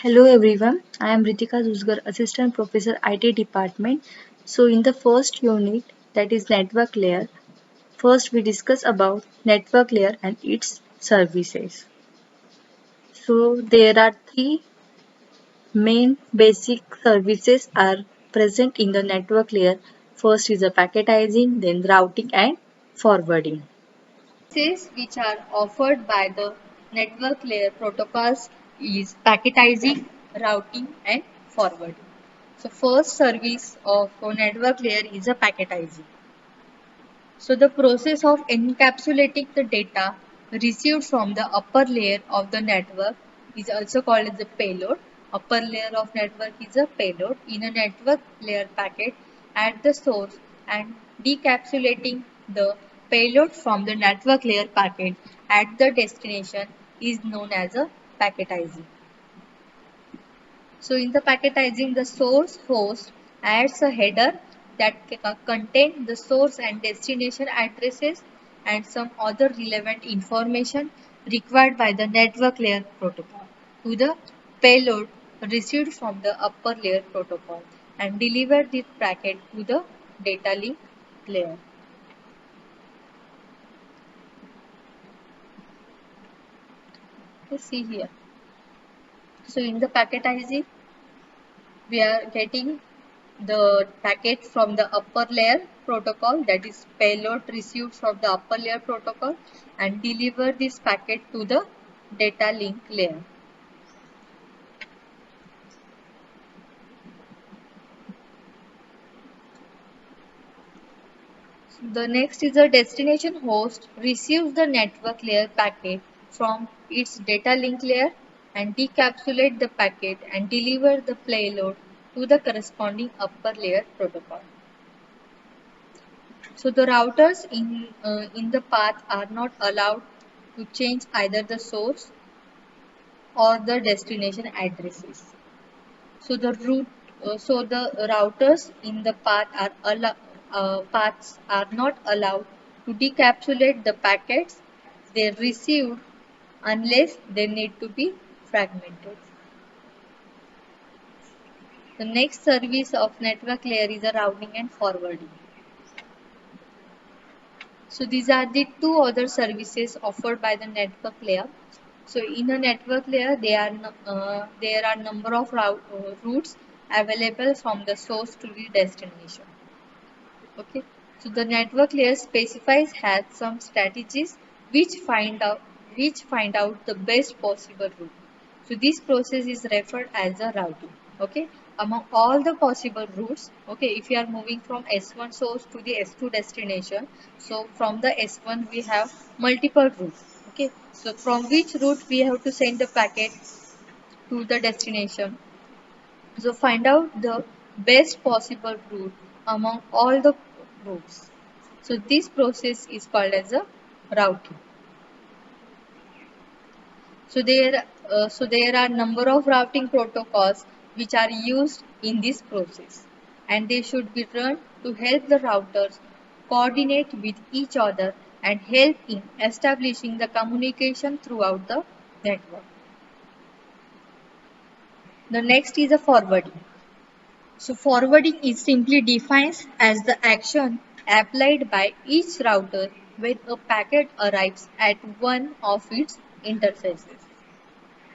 Hello everyone, I am Ritika Zusgar, Assistant Professor IT Department. So in the first unit, that is network layer, first we discuss about network layer and its services. So there are three main basic services are present in the network layer. First is the packetizing, then routing and forwarding. Services which are offered by the network layer protocols is packetizing, routing and forwarding. So first service of a network layer is a packetizing. So the process of encapsulating the data received from the upper layer of the network is also called as the payload. Upper layer of network is a payload in a network layer packet at the source and decapsulating the payload from the network layer packet at the destination is known as a packetizing. So in the packetizing, the source host adds a header that contains the source and destination addresses and some other relevant information required by the network layer protocol to the payload received from the upper layer protocol and deliver the packet to the data link layer. Okay, see here. So in the packetizing, we are getting the packet from the upper layer protocol, that is payload received from the upper layer protocol, and deliver this packet to the data link layer. The next is the destination host receives the network layer packet from its data link layer and decapsulate the packet and deliver the payload to the corresponding upper layer protocol. So the routers in the path are not allowed to change either the source or the destination addresses. So the routers in the paths are not allowed to decapsulate the packets they received unless they need to be fragmented. The next service of network layer is the routing and forwarding. So these are the two other services offered by the network layer. So in a network layer, there are number of routes available from the source to the destination. Okay. So the network layer specifies has some strategies which find out the best possible route. So this process is referred as a routing. Okay. Among all the possible routes, okay, if you are moving from S1 source to the S2 destination, so from the S1 we have multiple routes. Okay. So from which route we have to send the packet to the destination. So find out the best possible route among all the routes. So this process is called as a routing. So there are number of routing protocols which are used in this process, and they should be run to help the routers coordinate with each other and help in establishing the communication throughout the network. The next is a forwarding. So forwarding is simply defined as the action applied by each router when a packet arrives at one of its interfaces.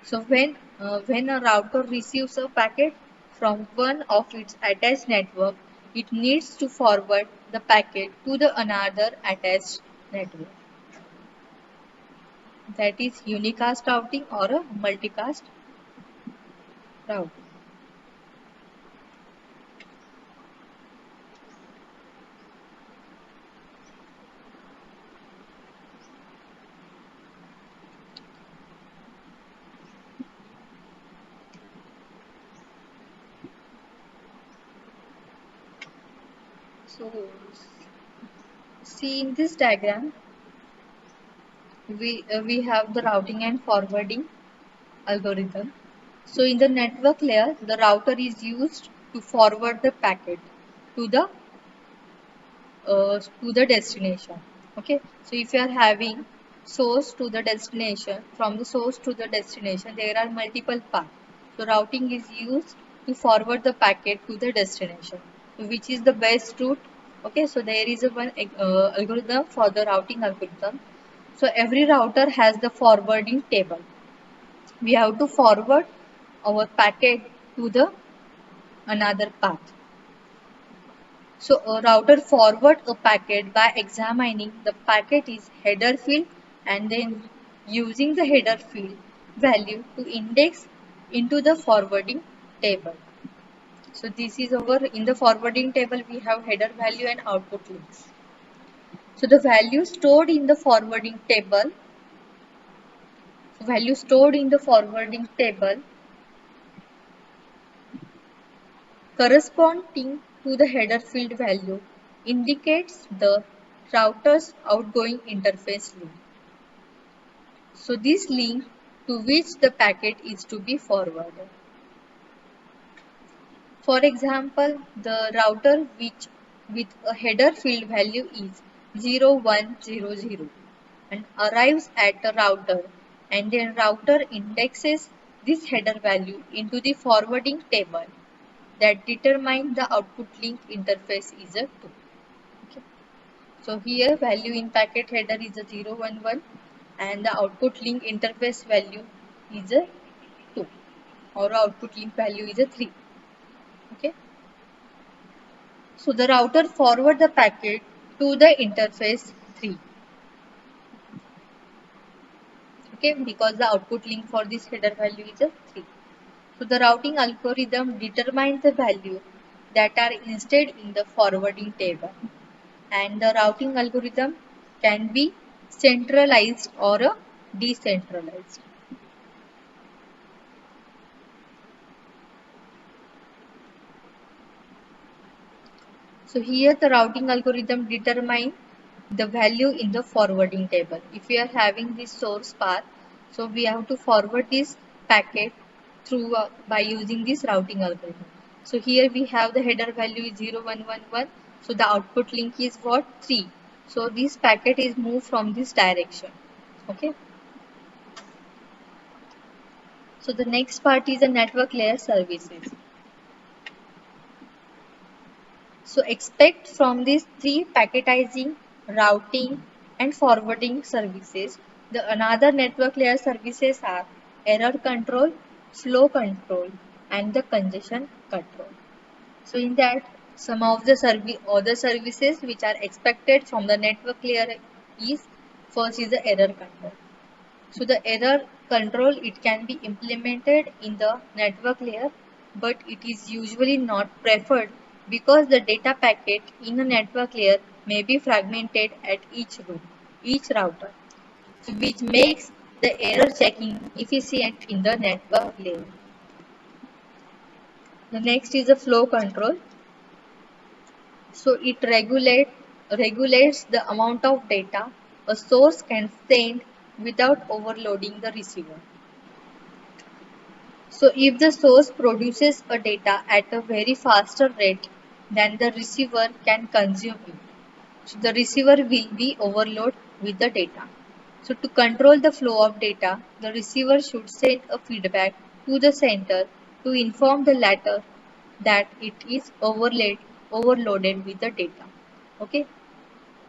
So when a router receives a packet from one of its attached network, it needs to forward the packet to the another attached network. That is unicast routing or a multicast routing. So see in this diagram, we have the routing and forwarding algorithm. So in the network layer, the router is used to forward the packet to the destination. Okay. So if you are having source to the destination, from the source to the destination, there are multiple paths. So routing is used to forward the packet to the destination. So which is the best route? Okay, so there is a one algorithm for the routing algorithm. So every router has the forwarding table. We have to forward our packet to the another path. So a router forward a packet by examining the packet's header field and then using the header field value to index into the forwarding table. So this is our in the forwarding table we have header value and output links. So the value stored in the forwarding table corresponding to the header field value indicates the router's outgoing interface link. So this link to which the packet is to be forwarded. For example, the router which with a header field value is 0100 and arrives at the router and then router indexes this header value into the forwarding table that determines the output link interface is a 2. Okay. So here value in packet header is a 011 and the output link interface value is a 2 or output link value is a 3. Okay. So the router forward the packet to the interface 3. Okay, because the output link for this header value is a 3. So the routing algorithm determines the value that are instead in the forwarding table. And the routing algorithm can be centralized or decentralized. So here the routing algorithm determines the value in the forwarding table. If we are having this source path, so we have to forward this packet through by using this routing algorithm. So here we have the header value is 0111. So the output link is what? 3. So this packet is moved from this direction. Okay. So the next part is the network layer services. So expect from these three packetizing, routing and forwarding services, the another network layer services are error control, flow control and the congestion control. So in that some of the other services which are expected from the network layer is first is the error control. So the error control it can be implemented in the network layer but it is usually not preferred because the data packet in the network layer may be fragmented at each router, so which makes the error checking efficient in the network layer. The next is the flow control. So it regulates the amount of data a source can send without overloading the receiver. So if the source produces a data at a very faster rate than the receiver can consume it, so the receiver will be overloaded with the data. So to control the flow of data, the receiver should send a feedback to the sender to inform the latter that it is overloaded with the data. Okay.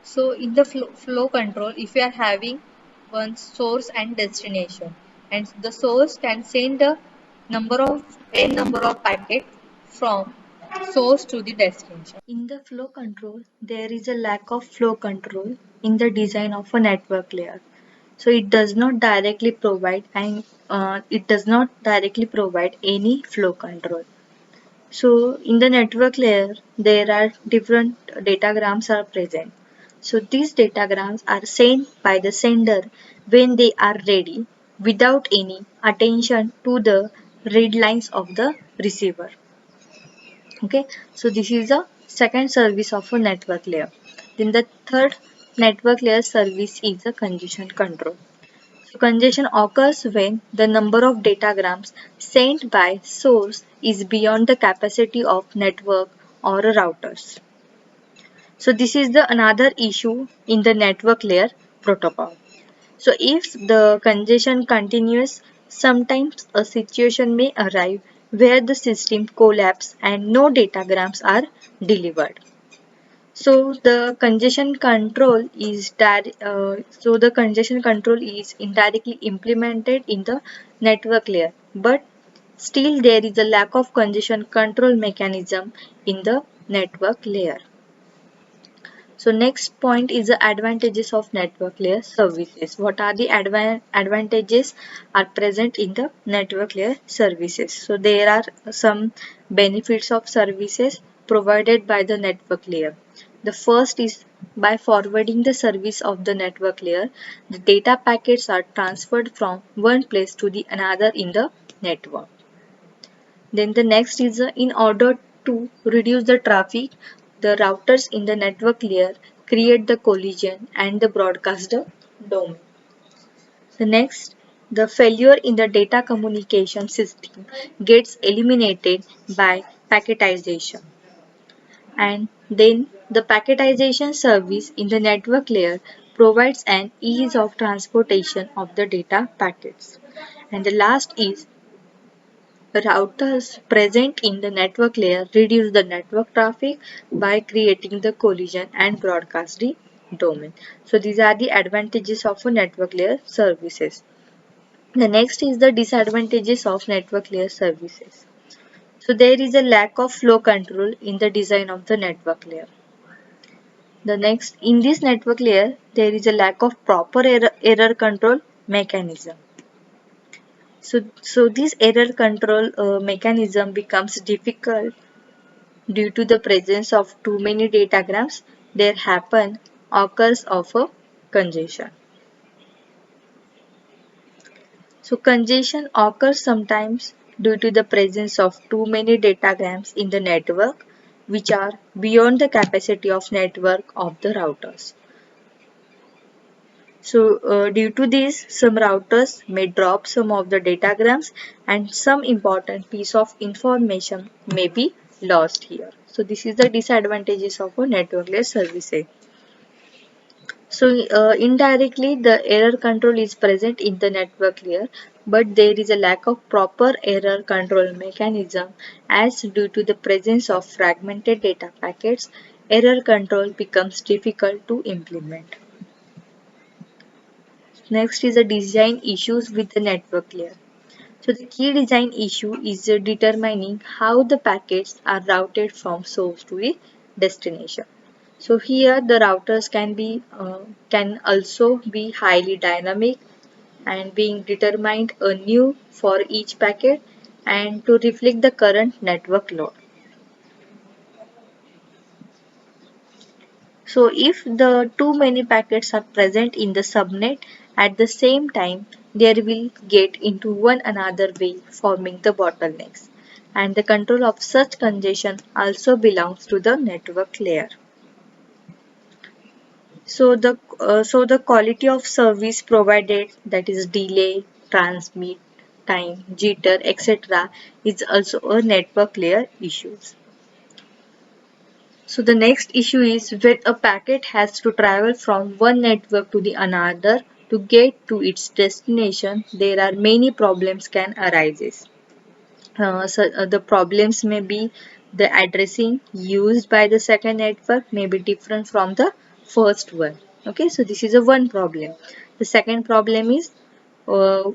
So in the flow control, if you are having one source and destination, and the source can send a number of packets from source to the destination. In the flow control, there is a lack of flow control in the design of a network layer. So it does not directly provide any flow control. So in the network layer, there are different datagrams are present. So these datagrams are sent by the sender when they are ready without any attention to the read lines of the receiver. Okay, so this is the second service of a network layer. Then the third network layer service is the congestion control. So congestion occurs when the number of datagrams sent by source is beyond the capacity of network or routers. So this is the another issue in the network layer protocol. So if the congestion continues Sometimes a situation may arrive where the system collapses and no datagrams are delivered. So the congestion control is indirectly implemented in the network layer, but still there is a lack of congestion control mechanism in the network layer. So next point is the advantages of network layer services. What are the advantages are present in the network layer services? So there are some benefits of services provided by the network layer. The first is by forwarding the service of the network layer, the data packets are transferred from one place to the another in the network. Then the next is in order to reduce the traffic, the routers in the network layer create the collision and the broadcast the domain. The next, the failure in the data communication system gets eliminated by packetization. And then the packetization service in the network layer provides an ease of transportation of the data packets. And the last is routers present in the network layer reduce the network traffic by creating the collision and broadcast the domain. So these are the advantages of a network layer services. The next is the disadvantages of network layer services. So there is a lack of flow control in the design of the network layer. The next, in this network layer, there is a lack of proper error control mechanism. So this error control mechanism becomes difficult due to the presence of too many datagrams. There happen occurs of a congestion. So congestion occurs sometimes due to the presence of too many datagrams in the network which are beyond the capacity of network of the routers. So due to this, some routers may drop some of the datagrams and some important piece of information may be lost here. So this is the disadvantages of a network layer services. So indirectly the error control is present in the network layer, but there is a lack of proper error control mechanism as due to the presence of fragmented data packets, error control becomes difficult to implement. Next is the design issues with the network layer. So the key design issue is determining how the packets are routed from source to the destination. So here the routers can also be highly dynamic and being determined anew for each packet and to reflect the current network load. So if the too many packets are present in the subnet at the same time, they will get into one another way, forming the bottlenecks. And the control of such congestion also belongs to the network layer. So the quality of service provided, that is delay, transmit time, jitter, etc., is also a network layer issues. So the next issue is when a packet has to travel from one network to the another to get to its destination, there are many problems can arise. The problems may be the addressing used by the second network may be different from the first one. Okay, so this is a one problem. The second problem is uh,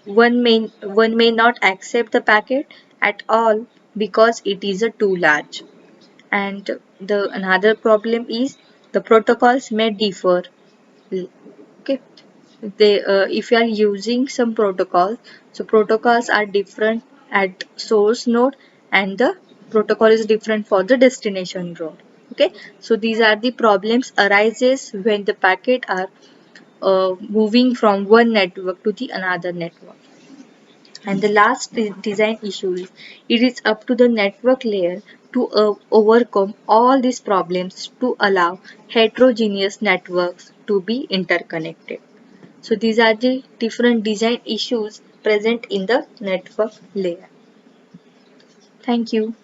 one may not accept the packet at all because it is a too large. And the another problem is the protocols may differ. Okay, if you are using some protocols, so protocols are different at source node and the protocol is different for the destination node. Okay, so these are the problems arises when the packet are moving from one network to the another network. And the last design issue is it is up to the network layer to overcome all these problems to allow heterogeneous networks to be interconnected. So these are the different design issues present in the network layer. Thank you.